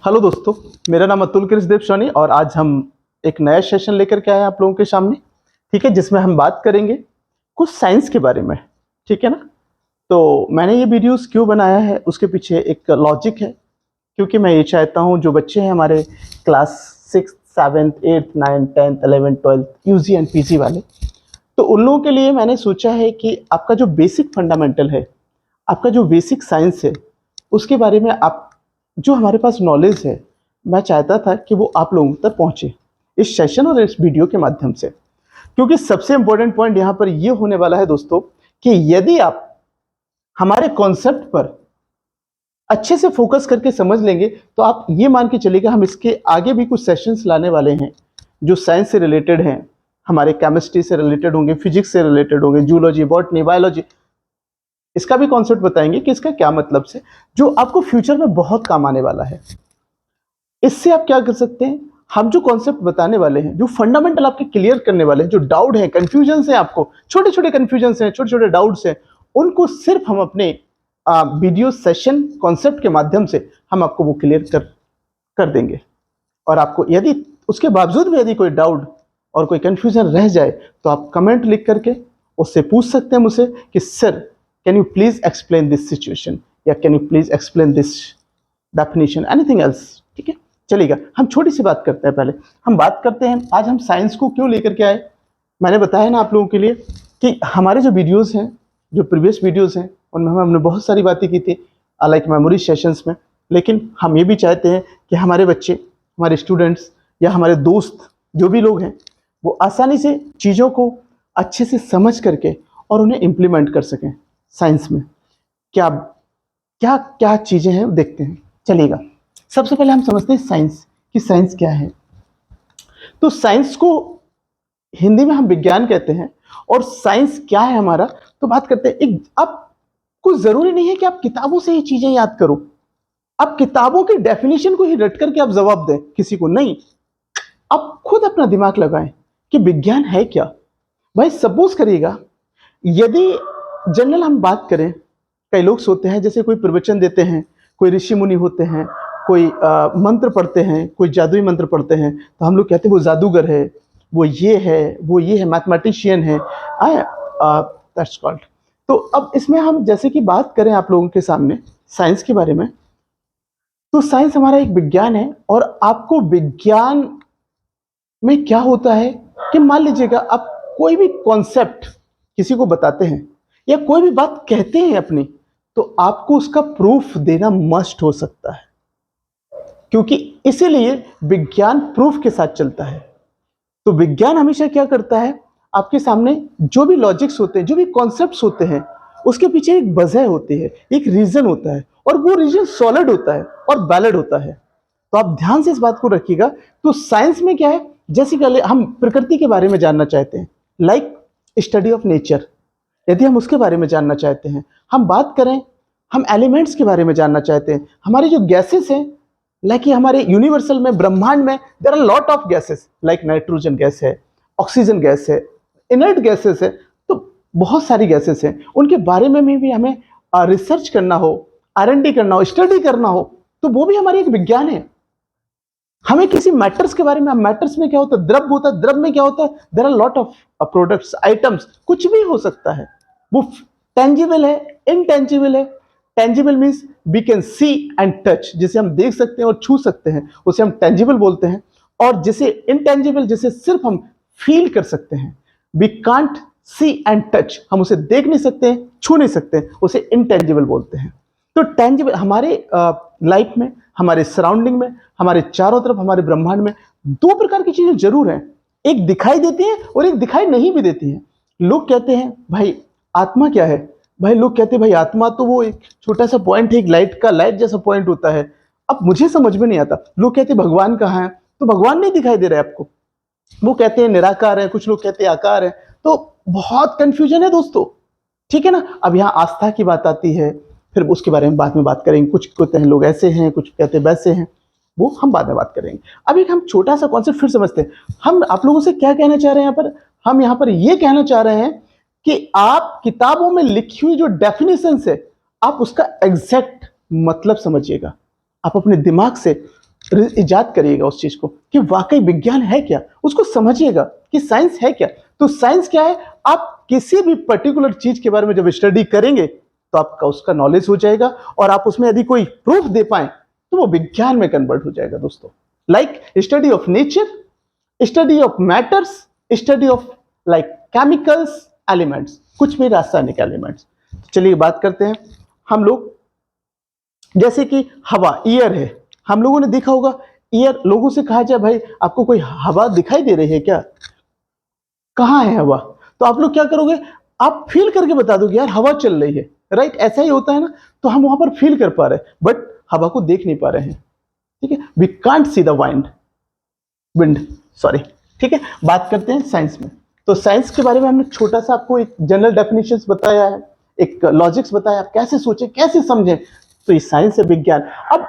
Hello दोस्तों, मेरा नाम अतुल कृष्णदेव सोनी और आज हम एक नया सेशन लेकर के आए हैं आप लोगों के सामने। ठीक है, जिसमें हम बात करेंगे कुछ साइंस के बारे में। ठीक है ना। तो मैंने ये वीडियोस क्यों बनाया है, उसके पीछे एक लॉजिक है। क्योंकि मैं ये चाहता हूँ जो बच्चे हैं हमारे क्लास 6, 7, 8, 9, 10, 11, 12 यूजी एंड पीजी वाले, तो उन लोगों के लिए मैंने सोचा है कि आपका जो बेसिक फंडामेंटल है, आपका जो बेसिक साइंस है, उसके बारे में आप जो हमारे पास नॉलेज है, मैं चाहता था कि वो आप लोगों तक पहुंचे इस सेशन और इस वीडियो के माध्यम से। क्योंकि सबसे इंपॉर्टेंट पॉइंट यहाँ पर ये होने वाला है दोस्तों कि यदि आप हमारे कॉन्सेप्ट पर अच्छे से फोकस करके समझ लेंगे तो आप ये मान के चलिएगा हम इसके आगे भी कुछ सेशंस लाने वाले हैं जो साइंस से रिलेटेड हैं, हमारे केमिस्ट्री से रिलेटेड होंगे, फिजिक्स से रिलेटेड होंगे, जूलॉजी, बॉटनी, बायोलॉजी। इसका भी कॉन्सेप्ट बताएंगे कि इसका क्या मतलब से, जो आपको फ्यूचर में बहुत काम आने वाला है। इससे आप क्या कर सकते हैं, हम जो कॉन्सेप्ट बताने वाले हैं, जो फंडामेंटल आपके क्लियर करने वाले हैं, जो डाउट है, कंफ्यूजन है, आपको छोटे छोटे कंफ्यूजन हैं, छोटे छोटे डाउट्स हैं, उनको सिर्फ हम अपने वीडियो सेशन कॉन्सेप्ट के माध्यम से हम आपको वो क्लियर कर देंगे। और आपको यदि उसके बावजूद भी यदि कोई डाउट और कोई कंफ्यूजन रह जाए तो आप कमेंट लिख करके उससे पूछ सकते हैं मुझसे कि sir can you please explain this situation, या can you please explain this definition, anything else. ठीक है, चलिएगा हम छोटी सी बात करते हैं। पहले हम बात करते हैं आज हम साइंस को क्यों लेकर के आए। मैंने बताया ना आप लोगों के लिए कि हमारे जो वीडियोस हैं, जो प्रीवियस वीडियोस हैं, उनमें हमने बहुत सारी बातें की थी लाइक मेमोरी सेशंस में। लेकिन हम ये भी चाहते हैं कि हमारे बच्चे, हमारे स्टूडेंट्स या हमारे दोस्त जो भी लोग हैं, वो आसानी से चीज़ों को अच्छे से समझ करके और उन्हें इम्प्लीमेंट कर सकें साइंस में। क्या क्या क्या चीज़ें हैं देखते हैं, चलिएगा। सबसे पहले हम समझते हैं साइंस कि साइंस क्या है। तो साइंस को हिंदी में हम विज्ञान कहते हैं। और साइंस क्या है हमारा, तो बात करते हैं। एक आपको जरूरी नहीं है कि आप किताबों से ही चीजें याद करो, आप किताबों की डेफिनेशन को ही रट करके आप जवाब दें किसी को, नहीं। आप खुद अपना दिमाग लगाएं कि विज्ञान है क्या। भाई सपोज करिएगा, यदि जनरल हम बात करें, कई लोग सोते हैं जैसे कोई प्रवचन देते हैं, कोई ऋषि मुनि होते हैं, कोई मंत्र पढ़ते हैं, कोई जादुई मंत्र पढ़ते हैं, तो हम लोग कहते हैं वो जादूगर है, वो ये है, वो ये है, मैथमेटिशियन है, दैट्स कॉल्ड। तो अब इसमें हम जैसे कि बात करें आप लोगों के सामने साइंस के बारे में, तो साइंस हमारा एक विज्ञान है। और आपको विज्ञान में क्या होता है कि मान लीजिएगा आप कोई भी कॉन्सेप्ट किसी को बताते हैं या कोई भी बात कहते हैं अपनी, तो आपको उसका प्रूफ देना मस्ट हो सकता है, क्योंकि इसीलिए विज्ञान प्रूफ के साथ चलता है। तो विज्ञान हमेशा क्या करता है, आपके सामने जो भी लॉजिक्स होते हैं, जो भी कॉन्सेप्ट्स होते हैं, उसके पीछे एक वजह होती है, एक रीजन होता है, और वो रीजन सॉलिड होता है और वैलिड होता है। तो आप ध्यान से इस बात को रखिएगा। तो साइंस में क्या है, जैसे कि हम प्रकृति के बारे में जानना चाहते हैं, लाइक स्टडी ऑफ नेचर, यदि हम उसके बारे में जानना चाहते हैं, हम बात करें, हम एलिमेंट्स के बारे में जानना चाहते हैं, हमारी जो गैसेस हैं, लाइक हमारे यूनिवर्सल में, ब्रह्मांड में there are lot of gases, like nitrogen gas है, ऑक्सीजन गैस है, इनर्ट गैसेस है, तो बहुत सारी गैसेस हैं। उनके बारे में भी हमें रिसर्च करना हो, R&D करना हो, स्टडी करना हो, तो वो भी हमारी एक विज्ञान है। हमें किसी मैटर्स के बारे में, मैटर्स में क्या होता है, द्रव होता है, द्रव में क्या होता है, there are lot of products, items, कुछ भी हो सकता है। वो टेंजिबल है, इनटेंजिबल है। Tangible means we can see and touch, जिसे हम देख सकते हैं और छू सकते हैं, उसे हम टेंजिबल बोलते हैं। और जिसे इनटेंजिबल, जिसे सिर्फ हम फील कर सकते हैं, we can't see and touch, हम उसे देख नहीं सकते हैं, छू नहीं सकते हैं, उसे इनटेंजिबल बोलते हैं। तो टेंजिबल हमारे लाइफ में, हमारे सराउंडिंग में, हमारे चारों तरफ, हमारे ब्रह्मांड में दो प्रकार की चीजें जरूर हैं, एक दिखाई देती है और एक दिखाई नहीं भी देती है। लोग कहते हैं भाई आत्मा क्या है, भाई लोग कहते हैं भाई आत्मा तो वो एक छोटा सा पॉइंट है, एक लाइट का, लाइट जैसा पॉइंट होता है। अब मुझे समझ में नहीं आता, लोग कहते हैं भगवान कहाँ है, तो भगवान नहीं दिखाई दे रहा है आपको। वो कहते हैं निराकार है, कुछ लोग कहते हैं आकार है, तो बहुत कंफ्यूजन है दोस्तों। ठीक है ना। अब यहाँ आस्था की बात आती है, फिर उसके बारे में बाद में बात करेंगे। कुछ कहते हैं लोग ऐसे हैं, कुछ कहते हैं वैसे हैं, वो हम बाद में बात करेंगे। अब एक हम छोटा सा कॉन्सेप्ट फिर समझते हैं। हम आप लोगों से क्या कहना चाह रहे हैं यहाँ पर, हम यहाँ पर ये कहना चाह रहे हैं कि आप किताबों में लिखी हुई जो डेफिनेशन है, आप उसका एग्जैक्ट मतलब समझिएगा। आप अपने दिमाग से इजाद करिएगा उस चीज को कि वाकई विज्ञान है क्या, उसको समझिएगा कि साइंस है क्या। तो साइंस क्या है, आप किसी भी पर्टिकुलर चीज के बारे में जब स्टडी करेंगे तो आपका उसका नॉलेज हो जाएगा, और आप उसमें यदि कोई प्रूफ दे पाए तो वो विज्ञान में कन्वर्ट हो जाएगा दोस्तों। Like study of nature, study of matters, study of like chemicals, elements, कुछ भी रासायनिक एलिमेंट्स। तो चलिए बात करते हैं हम लोग, जैसे कि हवा, ईयर है, हम लोगों ने देखा होगा ईयर, लोगों से कहा जाए भाई आपको कोई हवा दिखाई दे रही है क्या, कहाँ है हवा, तो आप लोग क्या करोगे, आप फील करके बता दोगे यार हवा चल रही है, राइट, ऐसा ही होता है ना। तो हम वहां पर फील कर पा रहे हैं बट हवा को देख नहीं पा रहे हैं, ठीक है, we can't see the wind sorry, ठीक है। बात करते हैं साइंस में। तो साइंस के बारे में हमने छोटा सा आपको एक जनरल डेफिनेशंस बताया है, एक लॉजिक्स बताया, आप कैसे सोचें कैसे समझें, तो ये साइंस है, विज्ञान। अब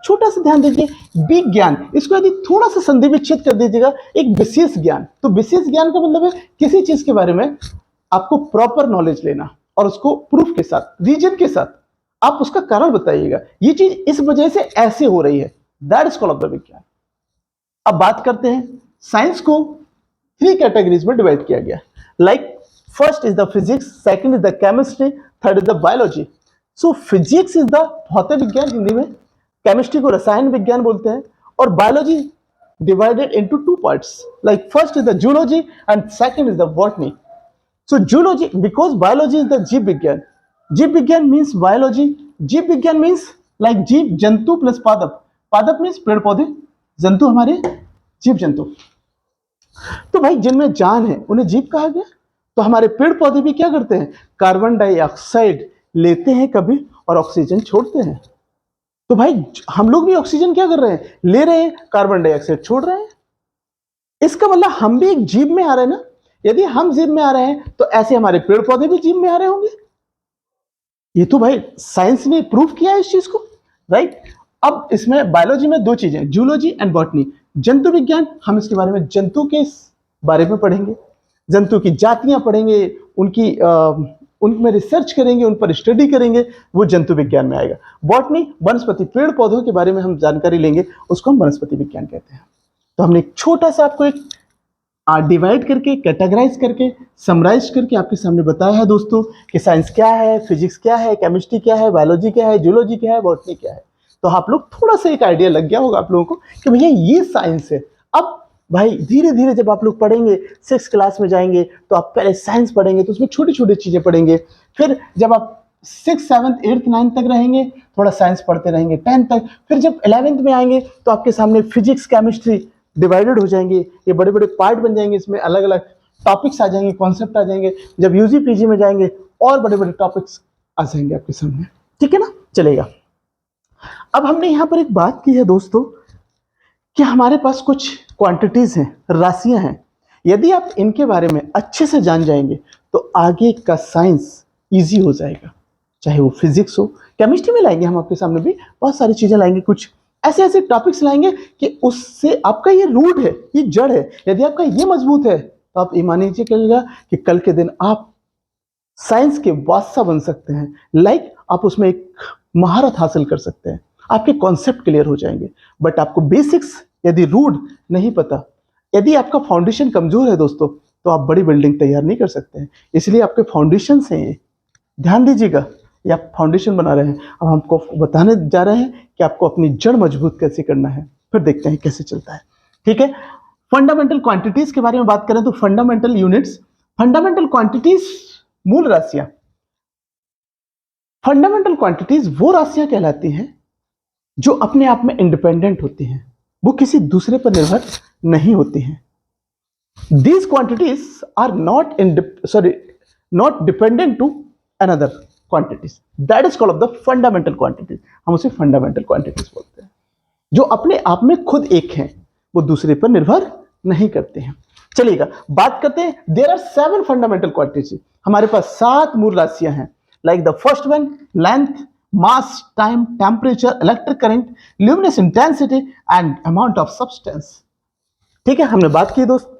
छोटा सा ध्यान दीजिए, विज्ञान, इसको यदि थोड़ा सा संधि विच्छेद कर दीजिएगा, एक विशेष ज्ञान। तो विशेष ज्ञान का मतलब है किसी चीज के बारे में आपको प्रॉपर नॉलेज लेना और उसको प्रूफ के साथ, रीजन के साथ आप उसका कारण बताइएगा, ये चीज इस वजह से ऐसे हो रही है, that is called off the विज्ञान। अब बात करते हैं, साइंस को 3 कैटेगरीज में डिवाइड किया गया, like first is the physics, second is the chemistry, third is the biology. So physics is the भौतिक विज्ञान हिंदी में, केमिस्ट्री को रसायन विज्ञान बोलते हैं, और biology divided into 2 parts, like first is the zoology and second is the botany. So zoology, because biology is the जीव विज्ञान, जीव विज्ञान मीन्स बायोलॉजी, जीव विज्ञान मीन्स लाइक जीव जंतु प्लस पादप, पादप मीन्स पेड़ पौधे, जंतु हमारे जीव जंतु। तो भाई जिनमें जान है उन्हें जीव कहा गया। तो हमारे पेड़ पौधे भी क्या करते हैं, कार्बन डाइऑक्साइड लेते हैं कभी और ऑक्सीजन छोड़ते हैं। तो भाई हम लोग भी ऑक्सीजन क्या कर रहे हैं, ले रहे हैं, कार्बन डाइऑक्साइड छोड़ रहे हैं। इसका मतलब हम भी एक जीव में आ रहे हैं ना। यदि हम जीव में आ रहे हैं तो ऐसे हमारे पेड़ पौधे भी जीव में आ रहे होंगे। ये तो भाई साइंस ने प्रूव किया है इस चीज को, राइट। अब इसमें बायोलॉजी में 2 चीजें, जूलॉजी एंड बॉटनी। जंतु विज्ञान, हम इसके बारे में जंतु के बारे में पढ़ेंगे, जंतु की जातियां पढ़ेंगे, उनकी उनमें रिसर्च करेंगे, उन पर स्टडी करेंगे, वो जंतु विज्ञान में आएगा। बॉटनी, वनस्पति, पेड़ पौधों के बारे में हम जानकारी लेंगे, उसको हम वनस्पति विज्ञान कहते हैं। तो हमने एक छोटा सा आपको एक डिवाइड करके, कैटेगराइज करके, समराइज करके आपके सामने बताया है दोस्तों कि साइंस क्या है, फिजिक्स क्या है, केमिस्ट्री क्या है, बायोलॉजी क्या है, जूलॉजी क्या है, बॉटनी क्या है। तो आप लोग थोड़ा सा एक आइडिया लग गया होगा आप लोगों को कि भैया ये साइंस है। अब भाई धीरे धीरे जब आप लोग पढ़ेंगे, 6th क्लास में जाएंगे तो आप पहले साइंस पढ़ेंगे तो उसमें छोटी छोटी चीजें पढ़ेंगे, फिर जब आप 6th 7th 8th 9th तक रहेंगे थोड़ा साइंस पढ़ते रहेंगे, 10th तक, फिर जब 11th में आएंगे तो आपके सामने फिजिक्स केमिस्ट्री डिवाइडेड हो जाएंगे, ये बड़े बड़े पार्ट बन जाएंगे, इसमें अलग अलग टॉपिक्स आ जाएंगे, कॉन्सेप्ट आ जाएंगे। जब यूजी पीजी में जाएंगे और बड़े बड़े टॉपिक्स आ जाएंगे आपके सामने, ठीक है ना, चलेगा। अब हमने यहाँ पर एक बात की है दोस्तों कि हमारे पास कुछ क्वांटिटीज हैं, राशियां हैं, यदि आप इनके बारे में अच्छे से जान जाएंगे तो आगे का साइंस इजी हो जाएगा, चाहे वो फिजिक्स हो, केमिस्ट्री में लाएंगे हम आपके सामने भी बहुत सारी चीजें लाएंगे, कुछ ऐसे ऐसे टॉपिक्स लाएंगे कि उससे आपका ये रूट है, ये जड़ है, यदि आपका ये मजबूत है तो आप ईमान नीचे करिएगा कि कल के दिन आप साइंस के बादशाह बन सकते हैं, लाइक आप उसमें एक महारत हासिल कर सकते हैं, आपके कॉन्सेप्ट क्लियर हो जाएंगे। बट आपको बेसिक्स यदि रूट नहीं पता, यदि आपका फाउंडेशन कमजोर है दोस्तों, तो आप बड़ी बिल्डिंग तैयार नहीं कर सकते हैं। इसलिए आपके फाउंडेशन से ध्यान दीजिएगा, ये आप फाउंडेशन बना रहे हैं। अब हमको बताने जा रहे हैं कि आपको अपनी जड़ मजबूत कैसे करना है, फिर देखते हैं कैसे चलता है, ठीक है। फंडामेंटल क्वांटिटीज के बारे में बात करें तो फंडामेंटल यूनिट्स, फंडामेंटल क्वांटिटीज मूल राशियां, फंडामेंटल क्वांटिटीज वो राशियां कहलाती हैं जो अपने आप में इंडिपेंडेंट होती हैं, वो किसी दूसरे पर निर्भर नहीं होती हैं। These quantities are not dependent to another quantities. That is called the fundamental quantities. हम उसे fundamental quantities बोलते हैं, जो अपने आप में खुद एक हैं, वो दूसरे पर निर्भर नहीं करते हैं। चलिएगा बात करते हैं, there are 7 fundamental quantities. हमारे पास 7 मूल राशियां हैं, like the first one length, mass, time, temperature, electric current, luminous intensity and amount of substance. ठीक है, हमने बात की दोस्त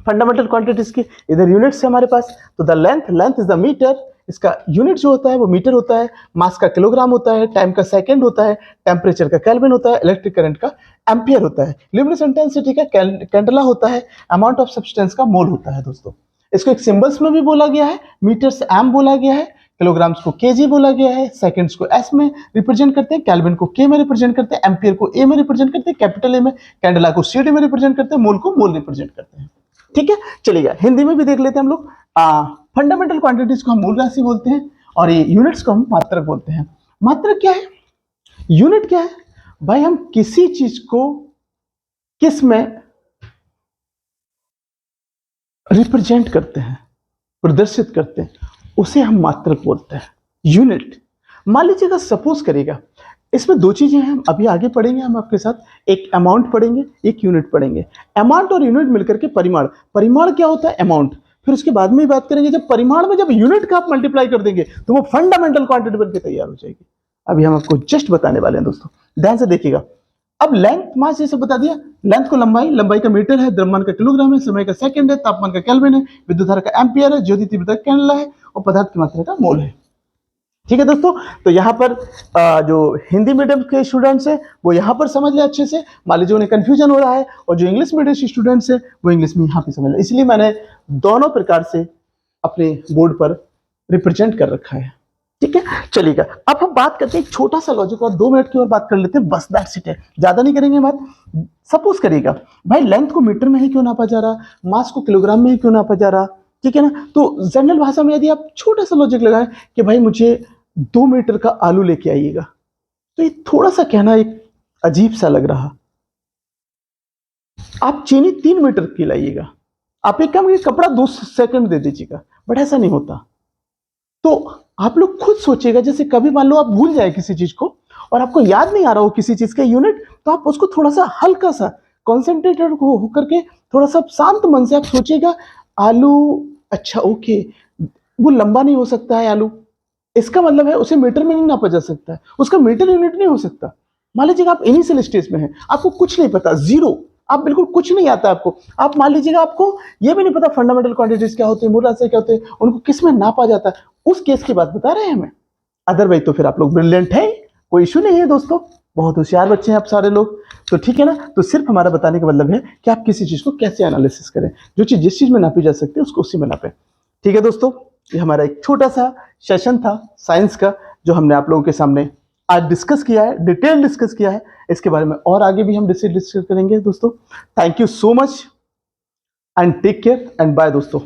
फंडामेंटल क्वांटिटीज की। इधर यूनिट्स है हमारे पास, तो the length is the metre, इसका यूनिट जो होता है वो मीटर होता है, मास का किलोग्राम होता है, टाइम का सेकंड होता है, टेम्परेचर का केल्विन होता है, इलेक्ट्रिक करंट का एम्पियर होता है, ल्यूमिनस इंटेंसिटी का कैंडेला होता है, अमाउंट ऑफ सब्सटेंस का मोल होता है दोस्तों। इसको एक सिंबल्स में भी बोला गया है, मीटर्स एम बोला गया है, किलोग्राम्स को केजी बोला गया है, सेकंड्स को एस में रिप्रेजेंट करते हैं, केल्विन को के में रिप्रेजेंट करते हैं, एम्पियर को ए में रिप्रेजेंट करते हैं, कैपिटल ए में, कैंडेला को सीडी में रिप्रेजेंट करते हैं, मोल को मोल रिप्रेजेंट करते हैं। ठीक है, चलिएगा हिंदी में भी देख लेते हैं हम लोग। फंडामेंटल क्वांटिटीज को हम मूल राशि बोलते हैं और ये यूनिट्स को हम मात्रक बोलते हैं। मात्रक क्या है, यूनिट क्या है? भाई हम किसी चीज को किस में रिप्रेजेंट करते हैं, प्रदर्शित करते हैं, उसे हम मात्रक बोलते हैं, यूनिट। मान लीजिएगा सपोज करेगा, इसमें दो चीजें हैं, हम अभी आगे पढ़ेंगे हम आपके साथ, एक अमाउंट पढ़ेंगे, एक यूनिट पढ़ेंगे। अमाउंट और यूनिट मिलकर के परिमाण, परिमाण क्या होता है? अमाउंट। फिर उसके बाद में बात करेंगे जब परिमाण में जब यूनिट का आप मल्टीप्लाई कर देंगे तो वो फंडामेंटल क्वांटिटी बनकर तैयार हो जाएगी। अभी हम आपको जस्ट बताने वाले हैं दोस्तों, ध्यान से देखिएगा। अब लेंथ, मास ये सब बता दिया, लेंथ को लंबाई, लंबाई का मीटर है, द्रव्यमान का किलोग्राम है, समय का सेकंड है, तापमान का केल्विन है, विद्युत धारा का एम्पियर है, ज्योति तीव्रता का कैंडेला है और पदार्थ की मात्रा का मोल है। ठीक है दोस्तों, तो यहाँ पर जो हिंदी मीडियम के स्टूडेंट्स हैं वो यहाँ पर समझ ले अच्छे से, मान लीजिए उन्हें कंफ्यूजन हो रहा है, और जो इंग्लिश मीडियम के स्टूडेंट्स हैं वो इंग्लिश में यहाँ पे समझ ले, इसलिए मैंने दोनों प्रकार से अपने बोर्ड पर रिप्रेजेंट कर रखा है। ठीक है, चलिएगा अब हम बात करते हैं एक छोटा सा लॉजिक, और 2 मिनट की और बात कर लेते हैं, बस दैट्स इट है, ज्यादा नहीं करेंगे बात। सपोज करिएगा भाई लेंथ को मीटर में ही क्यों नापा जा रहा, मास को किलोग्राम में ही क्यों नापा जा रहा, ठीक है ना। तो जनरल भाषा में यदि आप छोटा सा लॉजिक लगाएं कि भाई मुझे 2 मीटर का आलू लेके आइएगा, तो ये थोड़ा सा कहना एक अजीब सा लग रहा। आप चीनी 3 मीटर की लाइएगा, आप एक काम करिए कपड़ा 2 सेकंड दे दीजिएगा, बट ऐसा नहीं होता। तो आप लोग खुद सोचिएगा, जैसे कभी मान लो आप भूल जाए किसी चीज को और आपको याद नहीं आ रहा हो किसी चीज का यूनिट, तो आप उसको थोड़ा सा हल्का सा कॉन्सेंट्रेटेड होकर के थोड़ा सा शांत मन से आप सोचिएगा, आलू, अच्छा ओके, वो लंबा नहीं हो सकता है आलू, इसका मतलब है उसे मीटर में नहीं नापा जा सकता है, उसका मीटर यूनिट नहीं हो सकता। मान लीजिएगा आप इनिशियल स्टेज में हैं, आपको कुछ नहीं पता, जीरो, आप बिल्कुल कुछ नहीं आता आपको, आप मान लीजिएगा आपको ये भी नहीं पता फंडामेंटल क्वांटिटीज क्या होती है, मूल राशि क्या होते हैं, उनको किस में नापा जाता है, उस केस की बात बता रहे हैं हमें। अदरवाइज तो फिर आप लोग ब्रिलियंट है, कोई इशू नहीं है दोस्तों, बहुत होशियार बच्चे हैं आप सारे लोग, तो ठीक है ना। तो सिर्फ हमारा बताने का मतलब है कि आप किसी चीज को कैसे एनालिसिस करें, जो चीज जिस चीज में नापी जा सकती है उसको उसी में नापें। ठीक है दोस्तों, ये हमारा एक छोटा सा सेशन था साइंस का, जो हमने आप लोगों के सामने आज डिस्कस किया है, डिटेल डिस्कस किया है। इसके बारे में और आगे भी हम डिस्कस करेंगे दोस्तों। Thank you so much and take care and bye दोस्तों।